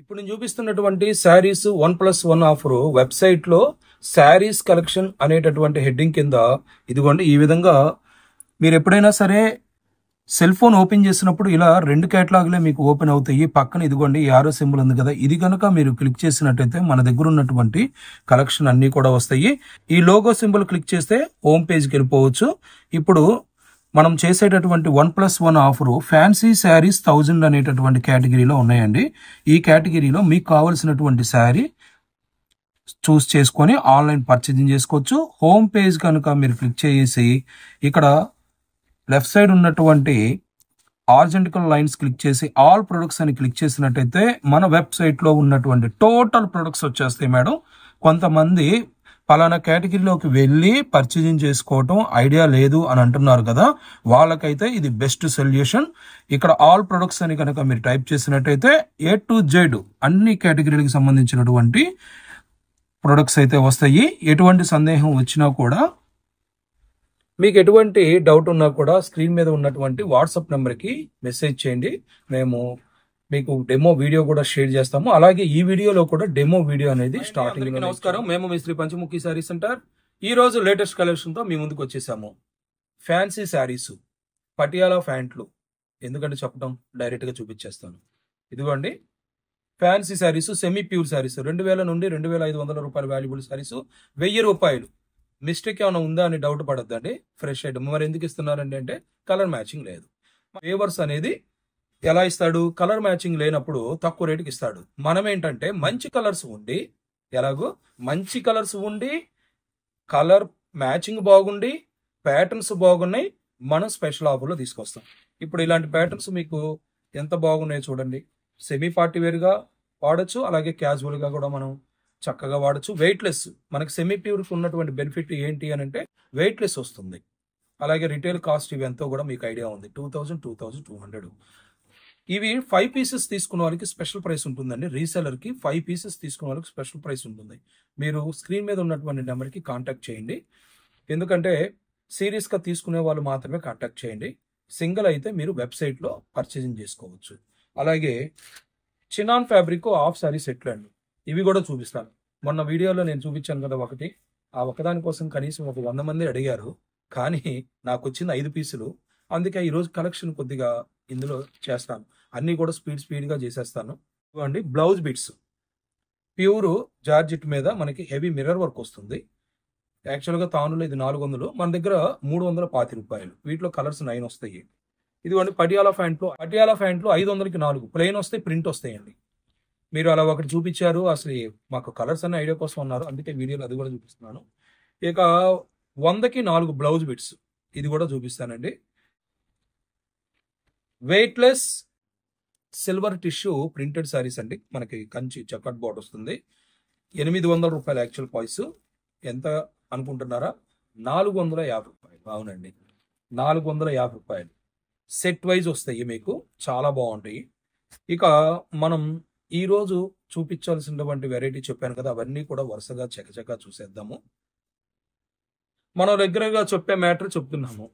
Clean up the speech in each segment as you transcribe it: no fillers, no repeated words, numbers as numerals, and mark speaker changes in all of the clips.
Speaker 1: ఇప్పుడు నేను చూపిస్తున్నటువంటి శారీస్ 1+1 ఆఫర్ వెబ్సైట్ లో శారీస్ కలెక్షన్ అనేటటువంటి హెడ్డింగ్ కింద ఇదిగోండి ఈ విధంగా మీరు ఎప్పుడైనా సరే సెల్ ఫోన్ ఓపెన్ చేసినప్పుడు ఇలా రెండు కేటలాగులే మీకు ఓపెన్ అవుతాయి. పక్కన ఇదిగోండి ఈ ఆరో సింబల్ ఉంది కదా, ఇది కనుక మీరు క్లిక్ చేసినట్టయితే మన దగ్గర ఉన్నటువంటి కలెక్షన్ అన్ని కూడా వస్తాయి. ఈ లోగో సింబల్ క్లిక్ చేస్తే హోమ్ పేజ్కి వెళ్ళిపోవచ్చు. ఇప్పుడు మనం చేసేటటువంటి 1+1 ఆఫర్ ఫ్యాన్సీ శారీస్ 1000 అనేటటువంటి కేటగిరీలో ఉన్నాయండి. ఈ కేటగిరీలో మీకు కావలసినటువంటి శారీ చూస్ చేసుకొని ఆన్లైన్ పర్చేజింగ్ చేసుకోవచ్చు. హోమ్ పేజ్ కనుక మీరు క్లిక్ చేసి ఇక్కడ లెఫ్ట్ సైడ్ ఉన్నటువంటి హారిజాంటల్ లైన్స్ క్లిక్ చేసి ఆల్ ప్రొడక్ట్స్ అని క్లిక్ చేసినట్టయితే మన వెబ్సైట్ లో ఉన్నటువంటి టోటల్ ప్రొడక్ట్స్ వచ్చేస్తాయి మేడం. కొంతమంది పలానా కేటగిరీలోకి వెళ్ళి పర్చేజింగ్ చేసుకోవటం ఐడియా లేదు అని అంటున్నారు కదా, వాళ్ళకైతే ఇది బెస్ట్ సొల్యూషన్. ఇక్కడ ఆల్ ప్రొడక్ట్స్ అని కనుక మీరు టైప్ చేసినట్టయితే A to Z అన్ని కేటగిరీలకు సంబంధించినటువంటి ప్రొడక్ట్స్ అయితే వస్తాయి. ఎటువంటి సందేహం వచ్చినా కూడా, మీకు ఎటువంటి డౌట్ ఉన్నా కూడా స్క్రీన్ మీద ఉన్నటువంటి వాట్సాప్ నెంబర్కి మెసేజ్ చేయండి. మేము మీకు డెమో వీడియో కూడా షేర్ చేస్తాము. అలాగే ఈ వీడియోలో కూడా డెమో వీడియో అనేది స్టార్టింగ్. నమస్కారం, మేము మీ శ్రీ పంచముఖి శారీ సెంటర్. ఈ రోజు లేటెస్ట్ కలెక్షన్ తో మీ ముందుకు వచ్చేసాము. ఫ్యాన్సీ శారీస్, పటియాలా ప్యాంట్లు, ఎందుకంటే చెప్పడం డైరెక్ట్ గా చూపించేస్తాను. ఇదిగోండి fancy saris, semi pure saris 2000 నుండి 2500 రూపాయల వాల్యుబుల్ శారీస్ 1000 రూపాయలు. మిస్టేక్ ఏమైనా ఉందా అని డౌట్ పడద్దండి. Fresh item. మరి ఎందుకు ఇస్తున్నారండి అంటే కలర్ మ్యాచింగ్ లేదు. వేవర్స్ అనేది ఎలా ఇస్తాడు? కలర్ మ్యాచింగ్ లేనప్పుడు తక్కువ రేటుకి ఇస్తాడు. మనం ఏంటంటే మంచి కలర్స్ ఉండి, ఎలాగో మంచి కలర్స్ ఉండి కలర్ మ్యాచింగ్ బాగుండి ప్యాటర్న్స్ బాగున్నాయి, మనం స్పెషల్ ఆఫర్లో తీసుకొస్తాం. ఇప్పుడు ఇలాంటి ప్యాటర్న్స్ మీకు ఎంత బాగున్నాయో చూడండి. సెమీ పార్టీ వేర్గా వాడచ్చు, అలాగే క్యాజువల్గా కూడా మనం చక్కగా వాడచ్చు. వెయిట్లెస్, మనకి సెమీ ప్యూర్కి ఉన్నటువంటి బెనిఫిట్ ఏంటి అని అంటే వెయిట్లెస్ వస్తుంది. అలాగే రిటైల్ కాస్ట్ ఇవి ఎంతో కూడా మీకు ఐడియా ఉంది, 2000, 2200. ఇవి 5 పీసెస్ తీసుకున్న వాళ్ళకి స్పెషల్ ప్రైస్ ఉంటుందండి. రీసెలర్కి 5 పీసెస్ తీసుకున్న వాళ్ళకి స్పెషల్ ప్రైస్ ఉంటుంది. మీరు స్క్రీన్ మీద ఉన్నటువంటి నెంబర్కి కాంటాక్ట్ చేయండి. ఎందుకంటే సిరీస్గా తీసుకునే వాళ్ళు మాత్రమే కాంటాక్ట్ చేయండి. సింగిల్ అయితే మీరు వెబ్సైట్లో పర్చేజింగ్ చేసుకోవచ్చు. అలాగే చినాన్ ఫ్యాబ్రిక్ హాఫ్ శారీ సెట్లు అండి, ఇవి కూడా చూపిస్తాను. మొన్న వీడియోలో నేను చూపించాను కదా ఒకటి, ఆ ఒకదాని కోసం కనీసం ఒక 100 మంది అడిగారు, కానీ నాకు వచ్చింది 5 పీసులు. అందుకే ఈరోజు కలెక్షన్ కొద్దిగా ఇందులో చేస్తాను. అన్నీ కూడా స్పీడ్గా చేసేస్తాను. ఇవ్వండి బ్లౌజ్ బిట్స్, ప్యూర్ జార్జెట్ మీద మనకి హెవీ మిర్రర్ వర్క్ వస్తుంది. యాక్చువల్గా తానులో ఇది 400, మన దగ్గర 320 రూపాయలు. వీటిలో కలర్స్ 9 వస్తాయి. ఇదిగోండి పటియాలా ప్యాంట్లు 500కి 4 ప్లెయిన్ వస్తాయి, ప్రింట్ వస్తాయండి. మీరు అలా ఒకటి చూపించారు, అసలు మాకు కలర్స్ అనే ఐడియా కోసం అన్నారు, అందుకే వీడియోలో అది కూడా చూపిస్తున్నాను. ఇక 100కి 4 బ్లౌజ్ బిట్స్, ఇది కూడా చూపిస్తానండి. Weightless silver tissue printed saris అండి, మనకి కంచి చక్కట్ బోర్డ్ వస్తుంది. 800 రూపాయలు యాక్చువల్ ప్రైస్. ఎంత అనుకుంటున్నారా? 450 రూపాయలు. అవునండి, 450 రూపాయలు. సెట్ వైజ్ వస్తాయి మీకు, చాలా బాగుంటాయి. ఇక మనం ఈరోజు చూపించాల్సినటువంటి వెరైటీ చెప్పాను కదా, అవన్నీ కూడా వరుసగా చకచకా చూసేద్దాము. మనం రెగ్యులర్గా చెప్పే మ్యాటర్ చెప్తున్నాము.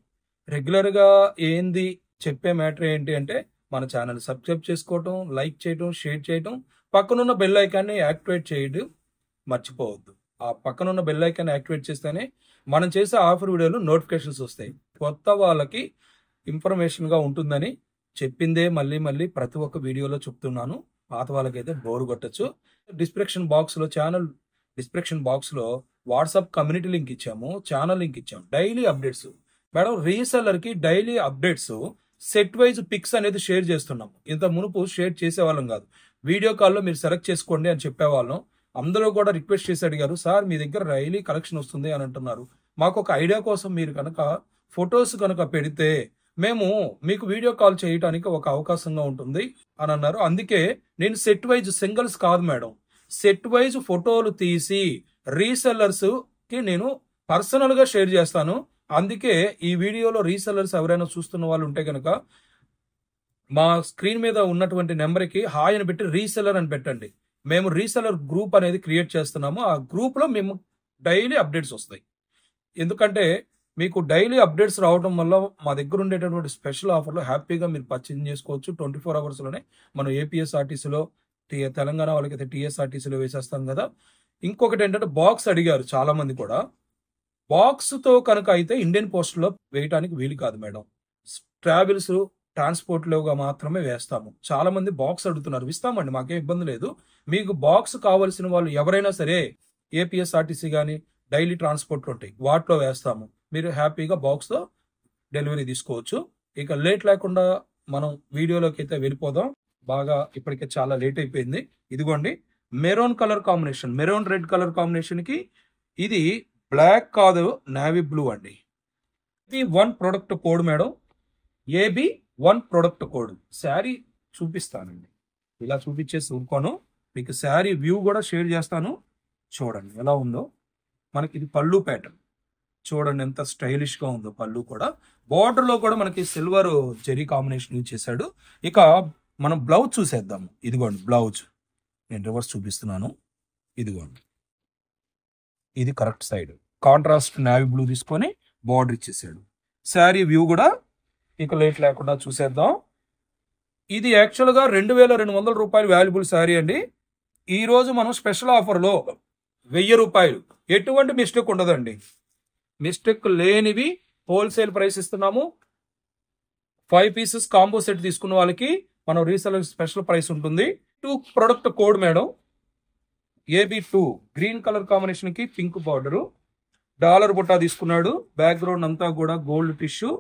Speaker 1: రెగ్యులర్గా ఏంది చెప్పే మ్యాటర్ ఏంటి అంటే మన ఛానల్ సబ్స్క్రైబ్ చేసుకోవటం, లైక్ చేయటం, షేర్ చేయటం, పక్కనున్న బెల్ ఐకాన్ని యాక్టివేట్ చేయడం మర్చిపోవద్దు. ఆ పక్కనున్న బెల్ ఐకాన్ని యాక్టివేట్ చేస్తేనే మనం చేసే ఆఫర్ వీడియోలు నోటిఫికేషన్స్ వస్తాయి. కొత్త వాళ్ళకి ఇన్ఫర్మేషన్గా ఉంటుందని చెప్పిందే మళ్ళీ మళ్ళీ ప్రతి ఒక్క వీడియోలో చెప్తున్నాను. పాత వాళ్ళకైతే బోరు కొట్టచ్చు. ఛానల్ డిస్క్రిప్షన్ బాక్స్లో వాట్సాప్ కమ్యూనిటీ లింక్ ఇచ్చాము, ఛానల్ లింక్ ఇచ్చాము. డైలీ అప్డేట్స్ మేడం, రీసెల్లర్కి daily updates set wise picks అనేది షేర్ చేస్తున్నాము. ఇంత మునుపు షేర్ చేసేవాళ్ళం కాదు, వీడియో కాల్లో మీరు సెలెక్ట్ చేసుకోండి అని చెప్పేవాళ్ళం. అందరూ కూడా రిక్వెస్ట్ చేసి అడిగారు, సార్ మీ దగ్గర డైలీ కలెక్షన్ వస్తుంది అని అంటున్నారు, మాకు ఒక ఐడియా కోసం మీరు కనుక ఫొటోస్ కనుక పెడితే మేము మీకు వీడియో కాల్ చేయడానికి ఒక అవకాశంగా ఉంటుంది అని అన్నారు. అందుకే నేను సెట్ వైజ్, సింగిల్స్ కాదు మేడం, సెట్ వైజ్ ఫోటోలు తీసి రీసెల్లర్స్ కి నేను పర్సనల్ గా షేర్ చేస్తాను. అందుకే ఈ వీడియోలో రీసెల్లర్స్ ఎవరైనా చూస్తున్న వాళ్ళు ఉంటే కనుక మా స్క్రీన్ మీద ఉన్నటువంటి నెంబర్కి హాయ్ అని పెట్టి రీసెల్లర్ అని పెట్టండి. మేము రీసెల్లర్ గ్రూప్ అనేది క్రియేట్ చేస్తున్నాము. ఆ గ్రూప్ లో మేము డైలీ అప్డేట్స్ వస్తాయి. ఎందుకంటే మీకు డైలీ అప్డేట్స్ రావడం వల్ల మా దగ్గర ఉండేటటువంటి స్పెషల్ ఆఫర్లో హ్యాపీగా మీరు పర్చేజ్ చేసుకోవచ్చు. 24 అవర్స్లోనే మనం ఏపీఎస్ఆర్టీసీలో తెలంగాణ వాళ్ళకైతే టీఎస్ఆర్టీసీలో వేసేస్తాం కదా. ఇంకొకటి ఏంటంటే బాక్స్ అడిగారు చాలా మంది కూడా. బాక్స్ తో కనుక అయితే ఇండియన్ పోస్ట్ లో వేయడానికి వీలు కాదు మేడం. ట్రావెల్స్ ట్రాన్స్పోర్ట్ లోగా మాత్రమే వేస్తాము. చాలా మంది బాక్స్ అడుగుతున్నారు, ఇస్తామండి, మాకేం ఇబ్బంది లేదు. మీకు బాక్స్ కావాల్సిన వాళ్ళు ఎవరైనా సరే ఏపీఎస్ఆర్టీసీ కానీ డైలీ ట్రాన్స్పోర్ట్ ఉంటాయి, వాటిలో వేస్తాము. మీరు హ్యాపీగా బాక్స్ తో డెలివరీ తీసుకోవచ్చు. ఇక లేట్ లేకుండా మనం వీడియోలోకి అయితే వెళ్ళిపోదాం. బాగా ఇప్పటికే చాలా లేట్ అయిపోయింది. ఇదిగోండి maroon colour combination, maroon red colour combination కి ఇది బ్లాక్ కాదు, నేవీ బ్లూ అండి. ఇది 1 product code madam, AB1 product code. Sari చూపిస్తానండి, ఇలా చూపించేసి ఊరుకోను. మీకు శారీ వ్యూ కూడా షేర్ చేస్తాను, చూడండి ఎలా ఉందో. మనకి ఇది పళ్ళు ప్యాటర్న్, చూడండి ఎంత స్టైలిష్ గా ఉందో. పళ్ళు కూడా బార్డర్ లో కూడా మనకి సిల్వర్ జెరీ కాంబినేషన్ యూజ్ చేశాడు. ఇక మనం బ్లౌజ్ చూసేద్దాము. ఇదిగోండి బ్లౌజ్, నేను రివర్స్ చూపిస్తున్నాను. ఇదిగోండి, ఇది correct side contrast navy blue తీసుకొని బార్డర్ ఇచ్చేసాడు. శారీ వ్యూ కూడా ఇక లేట్ లేకుండా చూసేద్దాం. ఇది యాక్చువల్గా 2200 రూపాయలు వాల్యుబుల్ శారీ అండి. ఈ రోజు మనం స్పెషల్ ఆఫర్లో 1000 రూపాయలు, ఎటువంటి మిస్టేక్ ఉండదండి. మిస్టేక్ లేనివి హోల్సేల్ ప్రైస్ ఇస్తున్నాము. 5 పీసెస్ కాంబో సెట్ తీసుకున్న వాళ్ళకి మనం రీసెలర్ స్పెషల్ ప్రైస్ ఉంటుంది. 2 product code madam, AB2 green colour combination కి పింక్ బార్డరు, డాలర్ బుట్టా తీసుకున్నాడు. బ్యాక్గ్రౌండ్ అంతా కూడా గోల్డ్ టిష్యూ.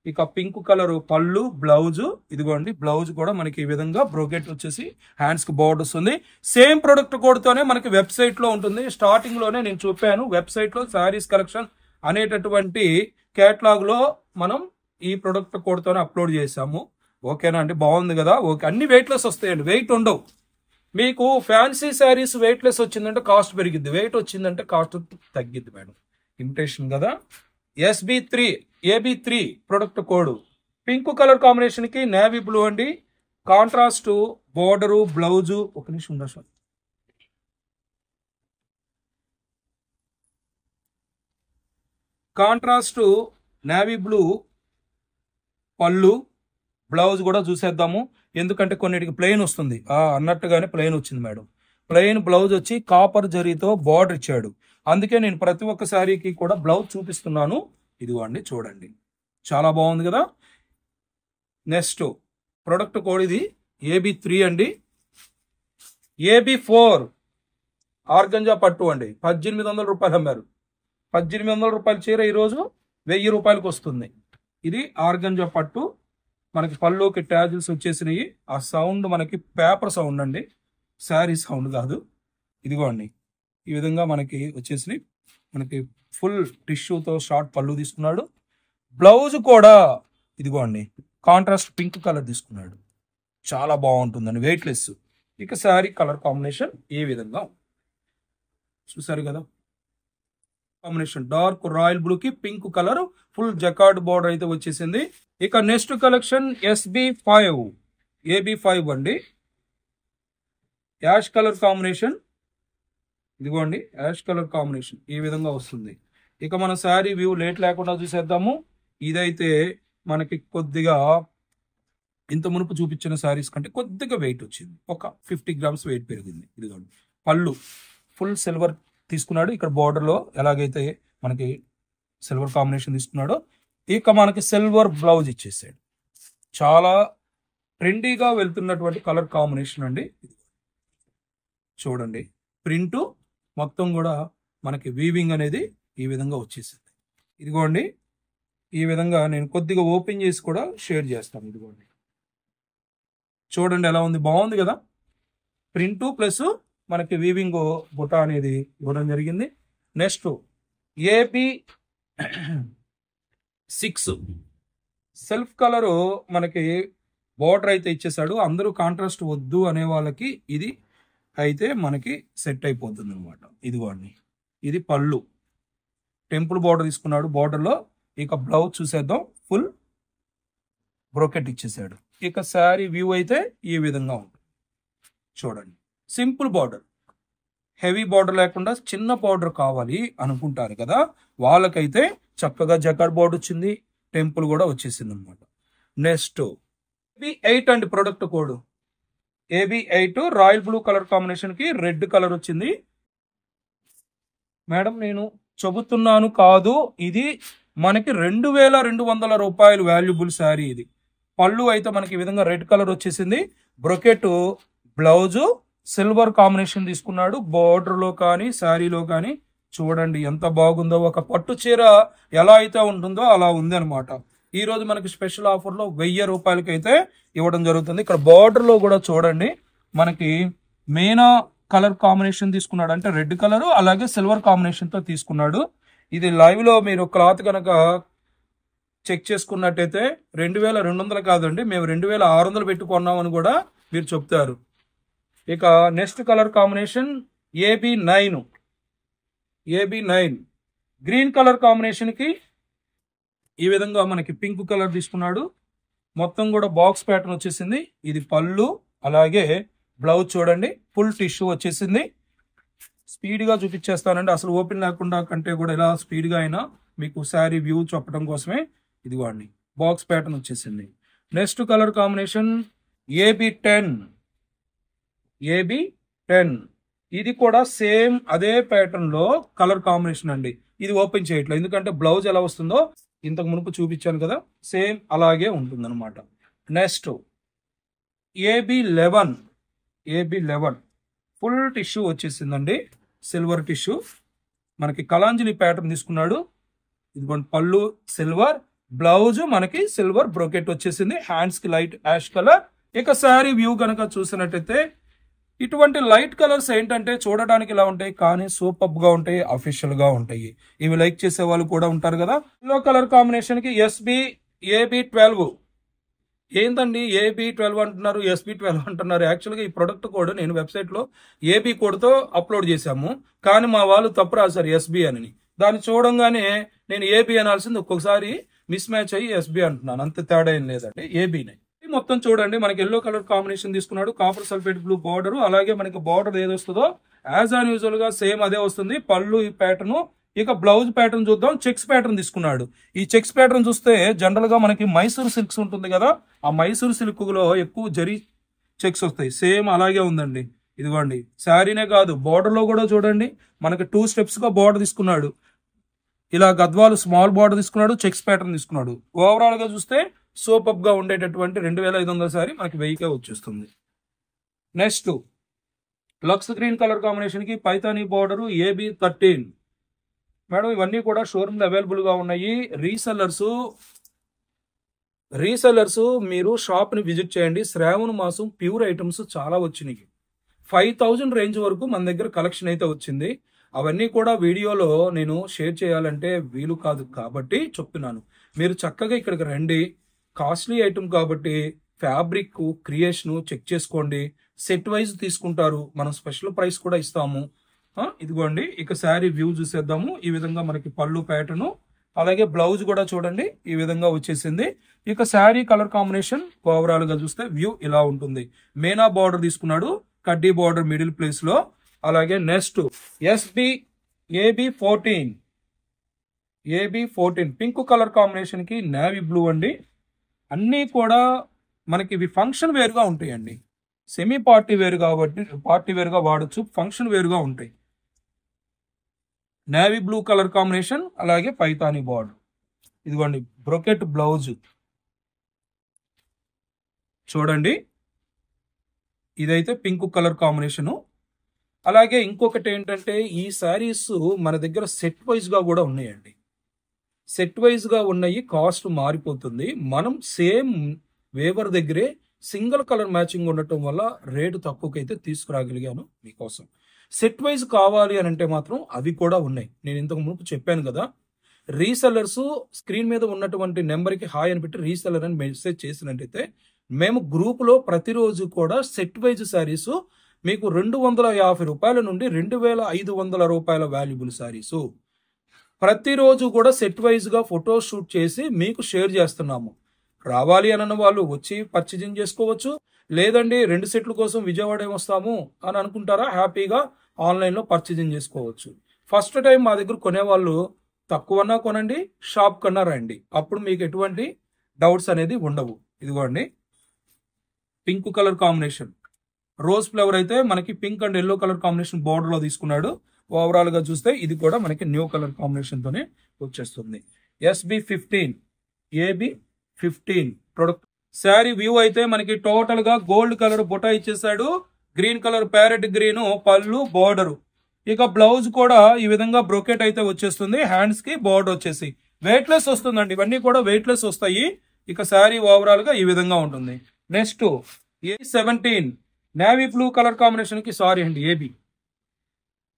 Speaker 1: ఇక పింక్ కలర్ పళ్ళు, బ్లౌజ్. ఇదిగోండి బ్లౌజ్ కూడా మనకి ఈ విధంగా బ్రోకెట్ వచ్చేసి హ్యాండ్స్ కి బోర్డర్ వస్తుంది. సేమ్ ప్రొడక్ట్ కోడ్ తోనే మనకి వెబ్సైట్ లో ఉంటుంది. స్టార్టింగ్ లోనే నేను చెప్పాను, వెబ్సైట్ లో శారీస్ కలెక్షన్ అనేటటువంటి కేటలాగ్ లో మనం ఈ ప్రొడక్ట్ కోడ్ తోనే అప్లోడ్ చేసాము. ఓకేనా అండి, బాగుంది కదా. ఓకే, అన్ని వెయిట్లెస్ వస్తాయండి, వెయిట్ ఉండవు. మీకు ఫ్యాన్సీ శారీస్ వెయిట్లెస్ వచ్చిందంటే కాస్ట్ పెరిగిద్ది, వెయిట్ వచ్చిందంటే కాస్ట్ తగ్గిద్ది మేడం. ఇమిటేషన్ కదా. SB3 AB3 product code, pink colour combination కి నేవీ బ్లూ అండి. Contrast border, blouse. ఒక నిమిషం ఉందా సార్. కాంట్రాస్ట్ నేవీ బ్లూ పళ్ళు, బ్లౌజ్ కూడా చూసేద్దాము. ఎందుకంటే కొన్నిటికి ప్లెయిన్ వస్తుంది, అన్నట్టుగానే ప్లెయిన్ వచ్చింది మేడం. ప్లెయిన్ బ్లౌజ్ వచ్చి కాపర్ జరీతో బార్డర్ ఇచ్చాడు. అందుకే నేను ప్రతి ఒక్క శారీకి కూడా బ్లౌజ్ చూపిస్తున్నాను. ఇదిగోండి చూడండి, చాలా బాగుంది కదా. నెక్స్ట్ ప్రొడక్ట్ కోడ్ ఇది AB3 అండి. AB4 ఆర్గంజా పట్టు అండి. 1800 రూపాయలు అమ్మారు. 1800 రూపాయల చీర ఈరోజు 1000 రూపాయలకు వస్తుంది. ఇది ఆర్గంజా పట్టు. మనకి పళ్ళుకి ట్యాజిల్స్ వచ్చేసినాయి. ఆ సౌండ్ మనకి పేపర్ సౌండ్ అండి, శారీ సౌండ్ కాదు. ఇదిగోండి ఈ విధంగా మనకి వచ్చేసినాయి. మనకి ఫుల్ టిష్యూతో షార్ట్ పళ్ళు తీసుకున్నాడు. బ్లౌజ్ కూడా ఇదిగోండి కాంట్రాస్ట్ పింక్ కలర్ తీసుకున్నాడు. చాలా బాగుంటుందండి, వెయిట్లెస్. ఇక శారీ కలర్ కాంబినేషన్ ఈ విధంగా చూసారు కదా. కాంబినేషన్ డార్క్ రాయల్ బ్లూ కి pink colour, full jacquard border అయితే వచ్చేసింది. ఇక నెక్స్ట్ కలెక్షన్ SB5 AB5 అండి. Ash colour combination. ఇదిగోండి యాష్ కలర్ కాంబినేషన్ ఈ విధంగా వస్తుంది. ఇక మన శారీ వ్యూ లేట్ లేకుండా చూసేద్దాము. ఇదైతే మనకి కొద్దిగా ఇంత మునుపు చూపించిన శారీస్ కంటే కొద్దిగా వెయిట్ వచ్చింది, ఒక 50 గ్రామ్స్ వెయిట్ పెరిగింది. ఇదిగోండి పళ్ళు ఫుల్ సిల్వర్ తీసుకున్నాడు. ఇక్కడ బార్డర్ లో ఎలాగైతే మనకి సిల్వర్ కాంబినేషన్ తీసుకున్నాడో, ఇక మనకి సిల్వర్ బ్లౌజ్ ఇచ్చేసాడు. చాలా ట్రెండీగా వెళ్తున్నటువంటి కలర్ కాంబినేషన్ అండి. చూడండి ప్రింట్ మొత్తం కూడా మనకి వీవింగ్ అనేది ఈ విధంగా వచ్చేసింది. ఇదిగోండి ఈ విధంగా నేను కొద్దిగా ఓపెన్ చేసి కూడా షేర్ చేస్తాను. ఇదిగోండి చూడండి ఎలా ఉంది, బాగుంది కదా. ప్రింట్ ప్లస్ మనకి వీవింగ్ బుట్ట అనేది ఇవ్వడం జరిగింది. నెక్స్ట్ AB6 సెల్ఫ్ కలర్ మనకి బార్డర్ అయితే ఇచ్చేసాడు. అందరూ కాంట్రాస్ట్ వద్దు అనే వాళ్ళకి ఇది అయితే మనకి సెట్ అయిపోతుంది అనమాట. ఇదిగోండి ఇది పళ్ళు, టెంపుల్ బార్డర్ తీసుకున్నాడు. బార్డర్లో ఇక బ్లౌజ్ చూసేద్దాం, ఫుల్ బ్రోకెట్ ఇచ్చేసాడు. ఇక శారీ వ్యూ అయితే ఈ విధంగా ఉంటుంది. చూడండి సింపుల్ బార్డర్, హెవీ బార్డర్ లేకుండా చిన్న బార్డర్ కావాలి అనుకుంటారు కదా, వాళ్ళకైతే చక్కగా జకార్డ్ బార్డర్ వచ్చింది, టెంపుల్ కూడా వచ్చేసింది అనమాట. నెక్స్ట్ AB8 అండి product code. AB8 royal blue colour combination కి రెడ్ కలర్ వచ్చింది. మేడం నేను చెబుతున్నాను కాదు, ఇది మనకి 2200 రూపాయలు వాల్యుబుల్ శారీ. ఇది పళ్ళు అయితే మనకి ఈ విధంగా రెడ్ కలర్ వచ్చేసింది. బ్రొకెట్ బ్లౌజు సిల్వర్ కాంబినేషన్ తీసుకున్నాడు. బోర్డర్ లో కానీ శారీలో కానీ చూడండి ఎంత బాగుందో. ఒక పట్టు చీర ఎలా అయితే ఉంటుందో అలా ఉంది అనమాట. ఈ రోజు మనకి స్పెషల్ ఆఫర్ లో 1000 రూపాయలకి అయితే ఇవ్వడం జరుగుతుంది. ఇక్కడ బార్డర్ లో కూడా చూడండి మనకి మీనా కలర్ కాంబినేషన్ తీసుకున్నాడు, అంటే రెడ్ కలర్ అలాగే సిల్వర్ కాంబినేషన్ తో తీసుకున్నాడు. ఇది లైవ్ లో మీరు క్లాత్ కనుక చెక్ చేసుకున్నట్టయితే 2200 కాదండి, మేము 2600 పెట్టుకున్నామని కూడా మీరు చెప్తారు. ఇక next colour combination AB9 green colour combination కి ఈ విధంగా మనకి పింక్ కలర్ తీసుకున్నాడు. మొత్తం కూడా బాక్స్ ప్యాటర్న్ వచ్చేసింది. ఇది పళ్ళు అలాగే బ్లౌజ్ చూడండి ఫుల్ టిష్యూ వచ్చేసింది. స్పీడ్ గా చూపించేస్తానండి, అసలు ఓపెన్ లేకుండా కంటే కూడా ఇలా స్పీడ్ గా అయినా మీకు శారీ వ్యూ చెప్పడం కోసమే ఇదిగోండి బాక్స్ ప్యాటర్న్ వచ్చేసింది. నెక్స్ట్ కలర్ కాంబినేషన్ AB10 ఇది కూడా సేమ్ అదే ప్యాటర్న్ లో కలర్ కాంబినేషన్ అండి. ఇది ఓపెన్ చేయట్లేదు ఎందుకంటే బ్లౌజ్ ఎలా వస్తుందో ఇంతకు మునుపు చూపించాను కదా, సేమ్ అలాగే ఉంటుంది అనమాట. నెక్స్ట్ AB11 ఫుల్ టిష్యూ వచ్చేసిందండి, సిల్వర్ టిష్యూ. మనకి కలాంజలి ప్యాటర్న్ తీసుకున్నాడు. ఇదిగోండి పళ్ళు సిల్వర్, బ్లౌజ్ మనకి సిల్వర్ బ్రోకెట్ వచ్చేసింది. హ్యాండ్స్ కి లైట్ యాష్ కలర్. ఇక శారీ వ్యూ కనుక చూసినట్టయితే ఇటువంటి లైట్ కలర్స్ ఏంటంటే చూడడానికి ఇలా ఉంటాయి కానీ సూపర్ గా ఉంటాయి, అఫీషియల్ గా ఉంటాయి. ఇవి లైక్ చేసే వాళ్ళు కూడా ఉంటారు కదా. ఎల్లో కలర్ కాంబినేషన్ కి AB12 ఏంటండి AB12 అంటున్నారు, SB12 అంటున్నారు. యాక్చువల్గా ఈ ప్రొడక్ట్ కోడ్ నేను వెబ్సైట్ లో AB కోడ్ తో అప్లోడ్ చేశాము, కానీ మా వాళ్ళు తప్పు రాశారు SB అని. దాన్ని చూడంగానే నేను AB అనాల్సింది ఒక్కొక్కసారి మిస్ మ్యాచ్ అయ్యి SB అంటున్నాను. అంత తేడా ఏం లేదండి, ABనే. మొత్తం చూడండి మనకి ఎల్లో కలర్ కాంబినేషన్ తీసుకున్నాడు. కాపర్ సల్ఫేట్ బ్లూ బార్డర్, అలాగే మనకి బార్డర్ ఏది వస్తుందో యాజ్ ఆన్ యూజువల్ గా సేమ్ అదే వస్తుంది. పళ్ళు ఈ ప్యాటర్న్. ఇక బ్లౌజ్ ప్యాటర్న్ చూద్దాం. చెక్స్ ప్యాటర్న్ తీసుకున్నాడు. ఈ చెక్స్ ప్యాటర్న్ చూస్తే జనరల్ గా మనకి మైసూర్ సిల్క్స్ ఉంటుంది కదా, ఆ మైసూర్ సిల్క్ లో ఎక్కువ జరీ చెక్స్ వస్తాయి. సేమ్ అలాగే ఉందండి. ఇదిగోండి శారీనే కాదు బార్డర్ లో కూడా చూడండి మనకి 2 స్టెప్స్ గా బార్డర్ తీసుకున్నాడు. ఇలా గద్వాలు స్మాల్ బార్డర్ తీసుకున్నాడు, చెక్స్ ప్యాటర్న్ తీసుకున్నాడు. ఓవరాల్ గా చూస్తే సూపర్ గా ఉండేటటువంటి 2500 సారీ మనకి 1000కే వచ్చేస్తుంది. Next lux green colour combination కి పైతానీ బార్డర్ AB13. మేడం ఇవన్నీ కూడా షోరూమ్ లో అవైలబుల్ గా ఉన్నాయి. రీసెల్లర్స్ మీరు షాప్ ని విజిట్ చేయండి. శ్రావణ మాసం ప్యూర్ ఐటమ్స్ చాలా వచ్చినాయి. 5000 రేంజ్ వరకు మన దగ్గర కలెక్షన్ అయితే వచ్చింది. అవన్నీ కూడా వీడియోలో నేను షేర్ చేయాలంటే వీలు కాదు కాబట్టి చెప్తున్నాను. మీరు చక్కగా ఇక్కడికి రండి. కాస్ట్లీ ఐటమ్ కాబట్టి ఫ్యాబ్రిక్ క్రియేషన్ చెక్ చేసుకోండి. సెట్ వైజ్ తీసుకుంటారు, మనం స్పెషల్ ప్రైస్ కూడా ఇస్తాము. ఇదిగోండి ఇక శారీ వ్యూ చూసేద్దాము. ఈ విధంగా మనకి పళ్ళు ప్యాటర్న్ అలాగే బ్లౌజ్ కూడా చూడండి ఈ విధంగా వచ్చేసింది. ఇక శారీ కలర్ కాంబినేషన్ ఓవరాల్ గా చూస్తే వ్యూ ఇలా ఉంటుంది. మేనా బార్డర్ తీసుకున్నాడు, కడ్డీ బార్డర్ మిడిల్ ప్లేస్ లో. అలాగే next AB14 pink colour combination కి నేవీ బ్లూ అండి. అన్నీ కూడా మనకి ఇవి ఫంక్షన్ వేర్ గా ఉంటాయండి. సెమీ పార్టీ వేర్ కాబట్టి పార్టీ వేర్ గా వాడచ్చు, ఫంక్షన్ వేర్ గా ఉంటాయి. నేవీ బ్లూ కలర్ కాంబినేషన్ అలాగే పైతానీ బార్డర్. ఇదిగోండి బ్రొకెట్ బ్లౌజ్ చూడండి, ఇదైతే పింక్ కలర్ కాంబినేషను. అలాగే ఇంకొకటి ఏంటంటే ఈ శారీస్ మన దగ్గర సెట్ వైజ్ గా కూడా ఉన్నాయండి. సెట్ వైజ్ గా ఉన్నాయి, కాస్ట్ మారిపోతుంది. మనం సేమ్ వేవర్ దగ్గరే సింగిల్ కలర్ మ్యాచింగ్ ఉండటం వల్ల రేటు తక్కువకైతే తీసుకురాగలిగాను మీకోసం. సెట్ వైజ్ కావాలి అని అంటే మాత్రం అవి కూడా ఉన్నాయి. నేను ఇంతకు ముందు చెప్పాను కదా, రీసెల్లర్స్ స్క్రీన్ మీద ఉన్నటువంటి నెంబర్కి హాయ్ అని పెట్టి రీసెల్లర్ అని మెసేజ్ చేసినట్టయితే మేము గ్రూప్ లో ప్రతిరోజు కూడా సెట్ వైజ్ శారీస్ మీకు 250 రూపాయల నుండి 2500 రూపాయల వాల్యుబుల్ శారీస్ ప్రతిరోజు కూడా సెట్ వైజ్ గా ఫోటో షూట్ చేసి మీకు షేర్ చేస్తున్నాము. రావాలి అన్న వాళ్ళు వచ్చి పర్చేజింగ్ చేసుకోవచ్చు. లేదండి 2 సెట్ల కోసం విజయవాడ వస్తాము అని అనుకుంటారా, హ్యాపీగా ఆన్లైన్ లో పర్చేజింగ్ చేసుకోవచ్చు. ఫస్ట్ టైం మా దగ్గర కొనేవాళ్ళు తక్కువన్నా కొనండి, షాప్ కన్నా రండి, అప్పుడు మీకు ఎటువంటి డౌట్స్ అనేది ఉండవు. ఇదిగోండి pink colour combination rose flower అయితే మనకి pink and yellow colour combination border లో తీసుకున్నాడు. ఓవరాల్ గా చూస్తే ఇది కూడా మనకి న్యూ కలర్ కాంబినేషన్ తోనే వచ్చేస్తుంది. SB15 AB15 product. Sari view అయితే మనకి టోటల్ గా గోల్డ్ కలర్ బుటా ఇచ్చేసాడు. గ్రీన్ కలర్ ప్యారెట్ గ్రీన్ పళ్ళు బోర్డర్. ఇక బ్లౌజ్ కూడా ఈ విధంగా బ్రోకెట్ అయితే వచ్చేస్తుంది. హ్యాండ్స్ కి బోర్డర్ వచ్చేసి వెయిట్లెస్ వస్తుందండి. ఇవన్నీ కూడా వెయిట్లెస్ వస్తాయి. ఇక శారీ ఓవరాల్ గా ఈ విధంగా ఉంటుంది. Next A17 navy blue colour combination కి సారీ అండి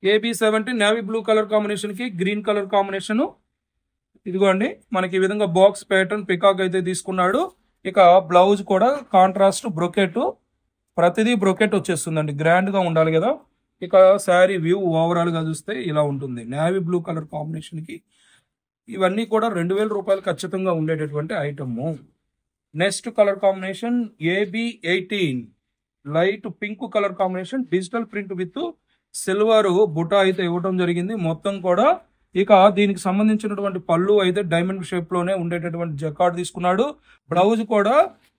Speaker 1: AB17 navy blue colour combination కి గ్రీన్ కలర్ కాంబినేషన్. ఇదిగోండి మనకి ఈ విధంగా బాక్స్ ప్యాటర్న్ పికాక్ అయితే తీసుకున్నాడు. ఇక బ్లౌజ్ కూడా కాంట్రాస్ట్ బ్రొకెట్, ప్రతిదీ బ్రొకెట్ వచ్చేస్తుందండి. గ్రాండ్ గా ఉండాలి కదా. ఇక శారీ వ్యూ ఓవరాల్ గా చూస్తే ఇలా ఉంటుంది. నేవీ బ్లూ కలర్ కాంబినేషన్ కి ఇవన్నీ కూడా 2000 రూపాయలు ఖచ్చితంగా ఉండేటటువంటి item. Next colour combination AB18 light pink colour combination, digital print with silver బుటా అయితే ఇవ్వడం జరిగింది మొత్తం కూడా. ఇక దీనికి సంబంధించినటువంటి పళ్ళు అయితే డైమండ్ షేప్ లోనే ఉండేటటువంటి జకార్డ్ తీసుకున్నాడు. బ్లౌజ్ కూడా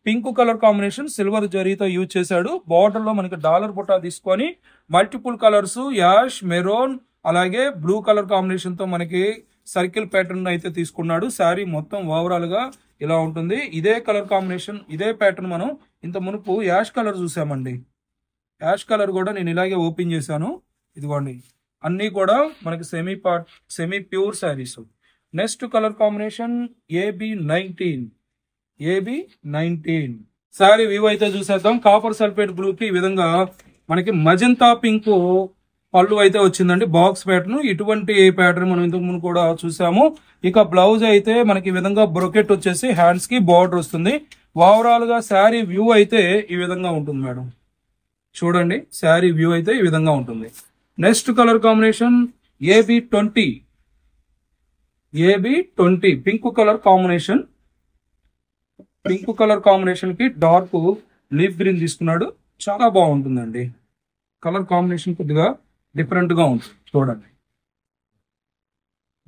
Speaker 1: పింక్ కలర్ కాంబినేషన్ సిల్వర్ జరీతో యూజ్ చేశాడు. బార్డర్ లో మనకి డాలర్ బుటా తీసుకొని మల్టిపుల్ కలర్స్ యాష్, మెరోన్ అలాగే బ్లూ కలర్ కాంబినేషన్ తో మనకి సర్కిల్ ప్యాటర్న్ అయితే తీసుకున్నాడు. శారీ మొత్తం ఓవరాల్ గా ఇలా ఉంటుంది. ఇదే కలర్ కాంబినేషన్, ఇదే ప్యాటర్న్ మనం ఇంత మునుపు యాష్ కలర్ చూసామండి. యాష్ కలర్ కూడా నేను ఇలాగే ఓపెన్ చేశాను. ఇదిగోండి అన్ని కూడా మనకి semi pure saris. Next colour combination AB19 sari view అయితే చూసేద్దాం. కాపర్ సల్ఫేట్ బ్లూ కి ఈ విధంగా మనకి మజంతా పింక్ పళ్ళు అయితే వచ్చిందండి. బాక్స్ ప్యాటర్న్, ఇటువంటి ప్యాటర్న్ మనం ఇంతకు ముందు కూడా చూసాము. ఇక బ్లౌజ్ అయితే మనకి ఈ విధంగా బ్రొకెట్ వచ్చేసి హ్యాండ్స్ కి బార్డర్ వస్తుంది. ఓవరాల్ గా శారీ వ్యూ అయితే ఈ విధంగా ఉంటుంది మేడం. చూడండి శారీ వ్యూ అయితే ఈ విధంగా ఉంటుంది. Next colour combination AB20 pink colour combination. Pink colour combination కి డార్క్ లీఫ్ గ్రీన్ తీసుకున్నాడు. చాలా బాగుంటుందండి. కలర్ కాంబినేషన్ కొద్దిగా డిఫరెంట్ గా ఉంటుంది. చూడండి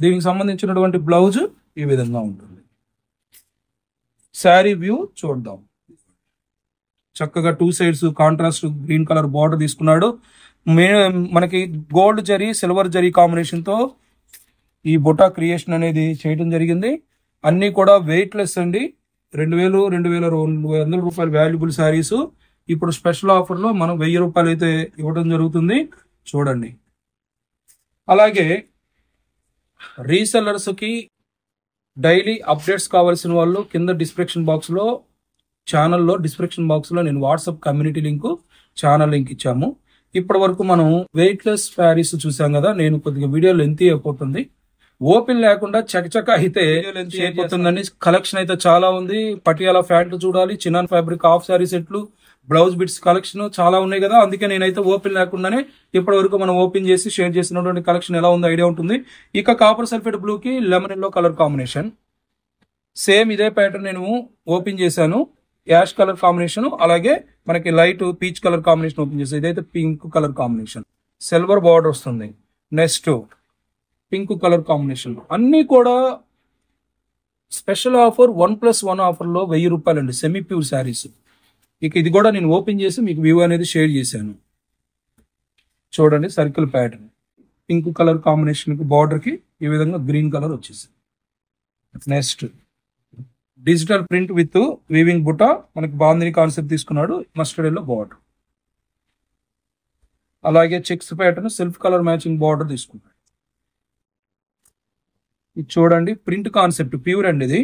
Speaker 1: దీనికి సంబంధించినటువంటి బ్లౌజ్ ఈ విధంగా ఉంటుంది. శారీ వ్యూ చూద్దాం. చక్కగా 2 sides contrast green colour border తీసుకున్నాడు. మనకి gold zari silver zari combination తో ఈ బుటా క్రియేషన్ అనేది చేయడం జరిగింది. అన్ని కూడా వెయిట్లెస్ అండి. 2200 రూపాయలు వాల్యుబుల్ శారీస్. ఇప్పుడు స్పెషల్ ఆఫర్ లో మనం 1000 రూపాయలు అయితే ఇవ్వడం జరుగుతుంది. చూడండి అలాగే రీసెల్లర్స్ కి డైలీ అప్డేట్స్ కావాల్సిన వాళ్ళు కింద డిస్క్రిప్షన్ బాక్స్ లో నేను WhatsApp community link, channel link ఇచ్చాము. ఇప్పటి వరకు మనం వెయిట్లెస్ శారీస్ చూసాం కదా. నేను కొద్దిగా వీడియో లెంత్ అయిపోతుంది, ఓపెన్ లేకుండా చకచక అయితే అయిపోతుందండి. కలెక్షన్ అయితే చాలా ఉంది. పటియాలా ఫ్యాంట్లు చూడాలి, చినాన్ ఫ్యాబ్రిక్ హాఫ్ శారీ సెట్లు, బ్లౌజ్ బిట్స్ కలెక్షన్ చాలా ఉన్నాయి కదా. అందుకే నేనైతే ఓపెన్ లేకుండానే ఇప్పటి వరకు మనం ఓపెన్ చేసి షేర్ చేసినటువంటి కలెక్షన్ ఎలా ఉందో ఐడియా ఉంటుంది. ఇక కాపర్ సల్ఫేట్ బ్లూ కి lemon yellow colour combination, same ఇదే ప్యాటర్న్ నేను ఓపెన్ చేశాను. యాష్ కలర్ కాంబినేషన్, అలాగే మనకి light peach colour combination open చేశాను. ఇదైతే pink colour combination, silver border వస్తుంది. Next pink colour combination. అన్ని కూడా స్పెషల్ ఆఫర్ 1+1 ఆఫర్ లో 1000 రూపాయలు అండి. Semi pure saris. ఇక ఇది కూడా నేను ఓపెన్ చేసి మీకు వ్యూ అనేది షేర్ చేశాను. చూడండి circle pattern, pink colour combination కి బార్డర్ కి ఈ విధంగా గ్రీన్ కలర్ వచ్చేసింది. Next digital print with weaving బుటా, మనకి బాందిని కాన్సెప్ట్ తీసుకున్నాడు. మస్టర్డ్ ఎల్లో బార్డర్, అలాగే checks pattern self colour matching border తీసుకున్నాడు. ఇది చూడండి ప్రింట్ కాన్సెప్ట్ ప్యూర్ అండి. ఇది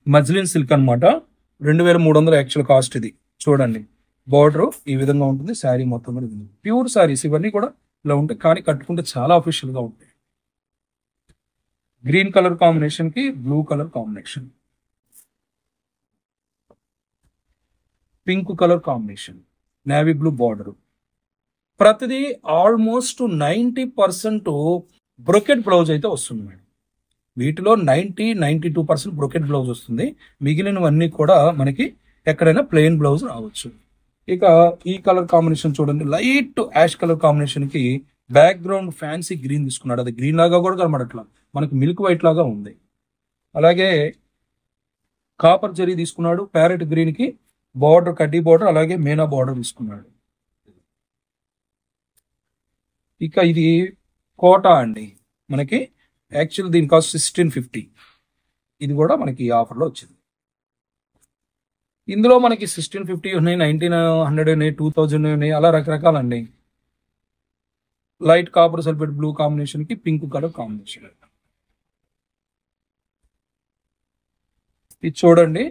Speaker 1: మజ్లిన్ సిల్క్ అనమాట. 2300 యాక్చువల్ కాస్ట్. ఇది చూడండి బార్డర్ ఈ విధంగా ఉంటుంది. శారీ మొత్తం కూడా ప్యూర్ శారీస్ ఇవన్నీ కూడా ఇలా ఉంటాయి, కానీ కట్టుకుంటే చాలా అఫీషియల్ గా ఉంటాయి. గ్రీన్ కలర్ కాంబినేషన్ కి blue colour combination, pink colour combination, navy blue border. ప్రతిదీ ఆల్మోస్ట్ 90% బ్రొకెట్ బ్లౌజ్ అయితే వస్తుంది మేడం. వీటిలో 92% బ్రొకెట్ బ్లౌజ్ వస్తుంది. మిగిలినవన్నీ కూడా మనకి ఎక్కడైనా ప్లెయిన్ బ్లౌజ్ రావచ్చు. ఇక ఈ కలర్ కాంబినేషన్ చూడండి, లైట్ యాష్ కలర్ కాంబినేషన్ కి బ్యాక్గ్రౌండ్ ఫ్యాన్సీ గ్రీన్ తీసుకున్నాడు. అది గ్రీన్ లాగా కూడా కనబడట్లా, మనకి మిల్క్ వైట్ లాగా ఉంది. అలాగే కాపర్ జరీ తీసుకున్నాడు. ప్యారెట్ గ్రీన్ కి బార్డర్ కడ్డీ బార్డర్ అలాగే మీనా బార్డర్ తీసుకున్నాడు. ఇక ఇది కోటా అండి, మనకి యాక్చువల్ దీని కాస్ట్ 1650. ఇది కూడా మనకి ఆఫర్లో వచ్చింది. ఇందులో మనకి 1650 ఉన్నాయి, 1900 ఉన్నాయి, 2000 ఉన్నాయి, అలా రకరకాలండి. Light copper sulphate blue combination కి పింక్ కలర్ కాంబినేషన్. ఇది చూడండి,